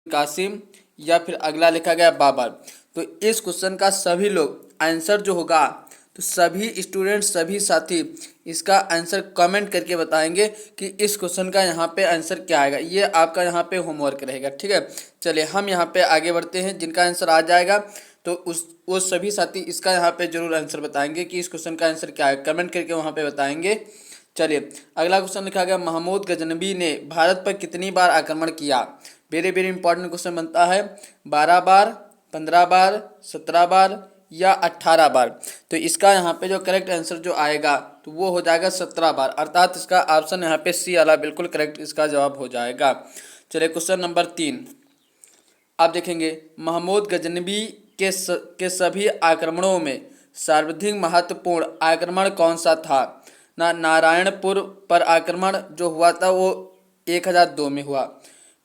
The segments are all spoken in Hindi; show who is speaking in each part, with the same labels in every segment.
Speaker 1: कासिम या फिर अगला लिखा गया बाबर। तो इस क्वेश्चन का सभी लोग आंसर जो होगा, तो सभी स्टूडेंट सभी साथी इसका आंसर कमेंट करके बताएंगे कि इस क्वेश्चन का यहाँ पे आंसर क्या आएगा। ये आपका यहाँ पे होमवर्क रहेगा, ठीक है। चलिए हम यहाँ पे आगे बढ़ते हैं। जिनका आंसर आ जाएगा तो वो सभी साथी इसका यहाँ पे जरूर आंसर बताएंगे कि इस क्वेश्चन का आंसर क्या है, कमेंट करके वहाँ पे बताएंगे। चलिए अगला क्वेश्चन लिखा गया, महमूद गजनबी ने भारत पर कितनी बार आक्रमण किया। वेरी वेरी इंपॉर्टेंट क्वेश्चन बनता है। 12 बार, 15 बार, 17 बार या 18 बार। तो इसका यहाँ पे जो करेक्ट आंसर जो आएगा तो वो हो जाएगा 17 बार, अर्थात इसका ऑप्शन यहाँ पे सी वाला बिल्कुल करेक्ट इसका जवाब हो जाएगा। चलिए क्वेश्चन नंबर 3 आप देखेंगे, महमूद गजनबी के सभी आक्रमणों में सर्वाधिक महत्वपूर्ण आक्रमण कौन सा था। नारायणपुर पर आक्रमण जो हुआ था वो 1002 में हुआ।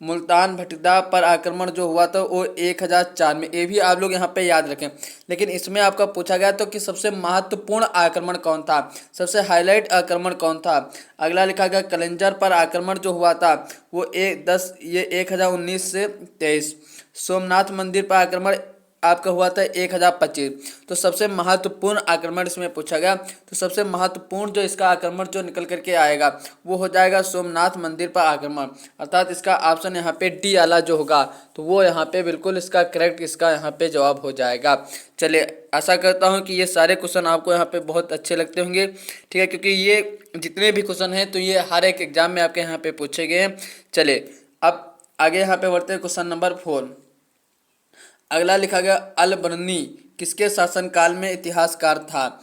Speaker 1: मुल्तान भटिंडा पर आक्रमण जो हुआ था वो 1004 में। ये भी आप लोग यहाँ पे याद रखें। लेकिन इसमें आपका पूछा गया तो कि सबसे महत्वपूर्ण आक्रमण कौन था, सबसे हाईलाइट आक्रमण कौन था। अगला लिखा गया, कलिंजर पर आक्रमण जो हुआ था वो 1019 से 23। सोमनाथ मंदिर पर आक्रमण आपका हुआ था 1025। तो सबसे महत्वपूर्ण आक्रमण इसमें पूछा गया, तो सबसे महत्वपूर्ण जो इसका आक्रमण जो निकल करके आएगा वो हो जाएगा सोमनाथ मंदिर पर आक्रमण, अर्थात इसका ऑप्शन यहाँ पे डी वाला जो होगा तो वो यहाँ पे बिल्कुल इसका करेक्ट इसका यहाँ पे जवाब हो जाएगा। चलिए आशा करता हूँ कि ये सारे क्वेश्चन आपको यहाँ पे बहुत अच्छे लगते होंगे, ठीक है, क्योंकि ये जितने भी क्वेश्चन हैं तो ये हर एक एग्जाम में आपके यहाँ पे पूछे गए हैं। चलिए अब आगे यहाँ पे बढ़ते हैं क्वेश्चन नंबर 4। अगला लिखा गया, अल-बर्नी किसके शासनकाल में इतिहासकार था।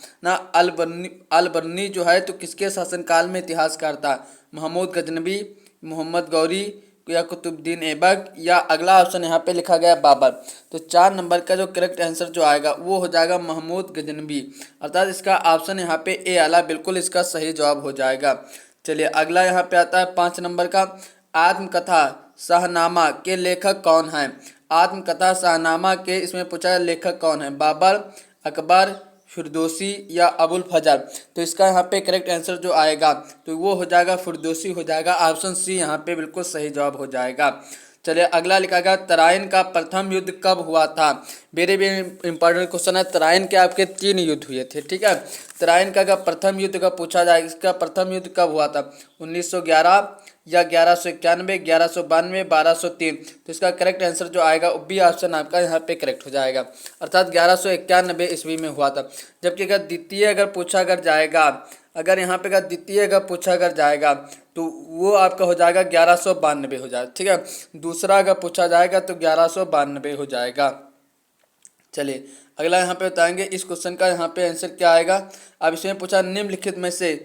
Speaker 1: अल-बर्नी जो है तो किसके शासनकाल में इतिहासकार था। महमूद गजनबी, मोहम्मद गौरी या कुतुबुद्दीन ऐबक या अगला ऑप्शन यहाँ पे लिखा गया बाबर। तो 4 नंबर का जो करेक्ट आंसर जो आएगा वो हो जाएगा महमूद गजनबी, अर्थात इसका ऑप्शन यहाँ पे ए वाला बिल्कुल इसका सही जवाब हो जाएगा। चलिए अगला यहाँ पे आता है 5 नंबर का, आत्मकथा शाहनामा के लेखक कौन हैं। आत्मकथा शाहनामा के इसमें पूछा है लेखक कौन है, बाबर, अकबर, फिरदौसी या अबुल फजल। तो इसका यहाँ पे करेक्ट आंसर जो आएगा तो वो हो जाएगा फिरदौसी हो जाएगा, ऑप्शन सी यहाँ पे बिल्कुल सही जवाब हो जाएगा। चलिए अगला लिखा गया, तराइन का प्रथम युद्ध कब हुआ था। वेरी वेरी इंपॉर्टेंट क्वेश्चन है। तराइन के आपके 3 युद्ध हुए थे, ठीक है। तराइन का प्रथम युद्ध का पूछा जाए, इसका प्रथम युद्ध कब हुआ था, 1911 या 1191, 1192, 1203। तो इसका करेक्ट आंसर जो आएगा वो बी ऑप्शन आपका यहाँ पे करेक्ट हो जाएगा, अर्थात 1191 ईस्वी में हुआ था। जबकि अगर द्वितीय अगर पूछा अगर जाएगा, अगर यहाँ पे अगर द्वितीय अगर पूछा अगर जाएगा तो वो आपका हो जाएगा 1192 हो जाएगा, ठीक है। दूसरा अगर पूछा जाएगा तो 1192 हो जाएगा। चलिए अगला यहाँ पे बताएंगे इस क्वेश्चन का यहाँ पे आंसर क्या आएगा। अब इसमें पूछा, निम्नलिखित में से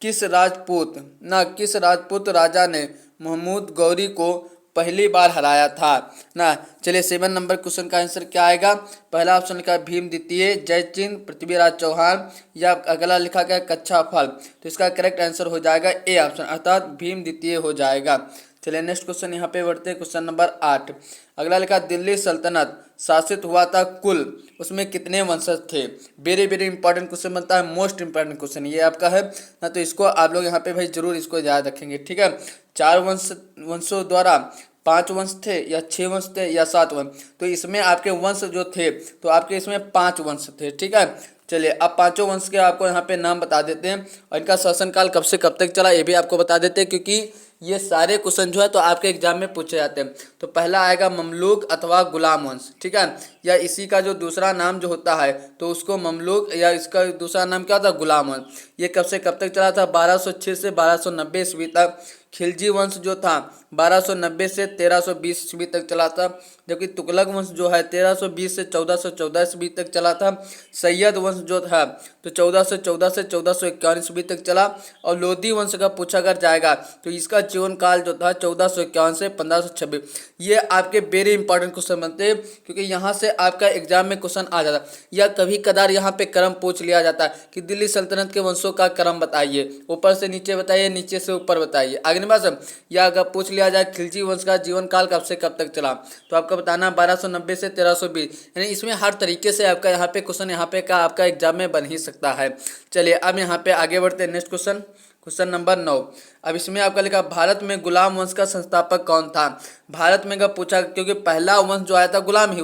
Speaker 1: किस राजपूत राजा ने महमूद गौरी को पहली बार हराया था ना। चलिए 7 नंबर क्वेश्चन का आंसर क्या आएगा। पहला ऑप्शन लिखा है भीम द्वितीय, जयचिंद, पृथ्वीराज चौहान या अगला लिखा गया कच्छा फल। तो इसका करेक्ट आंसर हो जाएगा ए ऑप्शन, अर्थात भीम द्वितीय हो जाएगा। चलिए नेक्स्ट क्वेश्चन यहाँ पे बढ़ते हैं, क्वेश्चन नंबर 8। अगला लिखा, दिल्ली सल्तनत शासित हुआ था कुल उसमें कितने वंशज थे। वेरी वेरी इंपॉर्टेंट क्वेश्चन बनता है, मोस्ट इंपॉर्टेंट क्वेश्चन ये आपका है ना, तो इसको आप लोग यहाँ पे भाई जरूर इसको याद रखेंगे, ठीक है। 4 वंशों द्वारा 5 वंश थे या 6 वंश थे या 7 वंश। तो इसमें आपके वंश जो थे तो आपके इसमें 5 वंश थे, ठीक है। चलिए अब 5 वंश के आपको यहाँ पे नाम बता देते हैं और इनका शासनकाल कब से कब तक चला ये भी आपको बता देते हैं, क्योंकि ये सारे क्वेश्चन जो है तो आपके एग्जाम में पूछे जाते हैं। तो पहला आएगा ममलूक अथवा गुलाम वंश, ठीक है, या इसी का जो दूसरा नाम जो होता है तो उसको ममलूक या इसका दूसरा नाम क्या होता है, गुलाम वंश। ये कब से कब तक चला था, 1206 से 1290 ईस्वी तक। खिलजी वंश जो था 1290 से 1320 ईस्वी तक चला था। जबकि तुगलक वंश जो है 1320 से 1414 ईस्वी तक चला था। सैयद वंश जो था तो 1414 से 1451 ईस्वी तक चला। और लोधी वंश का पूछा अगर जाएगा तो इसका जीवन काल जो था 1451 से 1526। ये आपके वेरी इंपॉर्टेंट क्वेश्चन बनते हैं, क्योंकि यहाँ से आपका एग्जाम में क्वेश्चन आ जाता है या कभी कदार यहाँ पे क्रम पूछ लिया जाता है कि दिल्ली सल्तनत के वंशों का क्रम बताइए, ऊपर से नीचे बताइए, नीचे से ऊपर बताइए, आगे बात। या अगर पूछ लिया जाए खिलजी वंश का जीवन काल कब से कब तक चला तो आपका बताना 1290 से 1320। यानी इसमें हर तरीके से आपका यहाँ पे क्वेश्चन यहाँ पे का आपका एग्जाम में बन ही सकता है। चलिए अब यहाँ पे आगे बढ़ते हैं नेक्स्ट क्वेश्चन, क्वेश्चन नंबर 9। अब इसमें आपका लिखा भारत में गुलाम वंश का संस्थापक कौन था। भारत में का पूछा क्योंकि पहला वंश जो आया था गुलाम ही